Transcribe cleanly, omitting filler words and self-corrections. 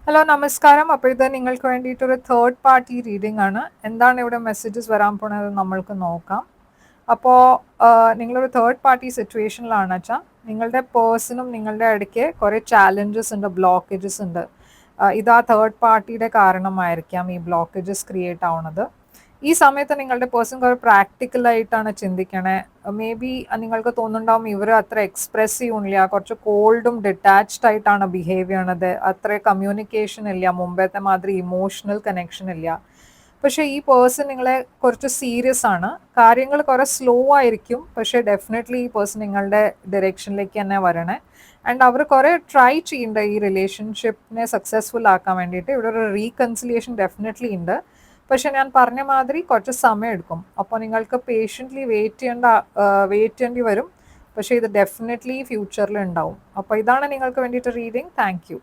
Hello നമസ്കാരം. അപ്പോൾ ഇത് നിങ്ങൾക്ക് വേണ്ടിയിട്ടൊരു തേർഡ് പാർട്ടി റീഡിംഗ് ആണ്. എന്താണ് ഇവിടെ മെസ്സേജസ് വരാൻ പോണത് നമ്മൾക്ക് നോക്കാം. അപ്പോൾ നിങ്ങളൊരു തേർഡ് പാർട്ടി സിറ്റുവേഷനിലാണ് വെച്ചാൽ നിങ്ങളുടെ പേഴ്സണും നിങ്ങളുടെ ഇടയ്ക്ക് കുറേ ചാലഞ്ചസ് ഉണ്ട്, ബ്ലോക്കേജസ് ഉണ്ട്. ഇതാ തേർഡ് പാർട്ടിയുടെ കാരണമായിരിക്കാം ഈ ബ്ലോക്കേജസ് ക്രിയേറ്റ് ആവുന്നത്. ഈ സമയത്ത് നിങ്ങളുടെ പേഴ്സൺ കുറേ പ്രാക്ടിക്കലായിട്ടാണ് ചിന്തിക്കണേ. മേ ബി നിങ്ങൾക്ക് തോന്നുന്നുണ്ടാവും ഇവർ അത്ര എക്സ്പ്രസീവ് ഇല്ല, കുറച്ച് കോൾഡും ഡിറ്റാച്ച്ഡ് ആയിട്ടാണ് ബിഹേവ് ചെയ്യണത്, അത്ര കമ്മ്യൂണിക്കേഷൻ ഇല്ല, മുമ്പത്തെ മാതിരി ഇമോഷണൽ കണക്ഷൻ ഇല്ല. പക്ഷേ ഈ പേഴ്സൺ നിങ്ങളെ കുറച്ച് സീരിയസ് ആണ്. കാര്യങ്ങൾ കുറേ സ്ലോ ആയിരിക്കും, പക്ഷേ ഡെഫിനറ്റ്ലി ഈ പേഴ്സൺ നിങ്ങളുടെ ഡയറക്ഷനിലേക്ക് തന്നെ വരണേ. ആൻഡ് അവർ കുറേ ട്രൈ ചെയ്യേണ്ട ഈ റിലേഷൻഷിപ്പിനെ സക്സസ്ഫുൾ ആക്കാൻ വേണ്ടിയിട്ട്. ഇവിടെ ഒരു റീകൺസിലിയേഷൻ ഡെഫിനറ്റ്ലി ഉണ്ട്, പക്ഷെ ഞാൻ പറഞ്ഞ മാതിരി കുറച്ച് സമയം എടുക്കും. അപ്പോൾ നിങ്ങൾക്ക് പേഷ്യൻ്റ്ലി വെയിറ്റ് ചെയ്യേണ്ടി വരും. പക്ഷേ ഇത് ഡെഫിനറ്റ്ലി ഫ്യൂച്ചറിൽ ഉണ്ടാവും. അപ്പോൾ ഇതാണ് നിങ്ങൾക്ക് വേണ്ടിയിട്ട് റീഡിങ്. Thank you.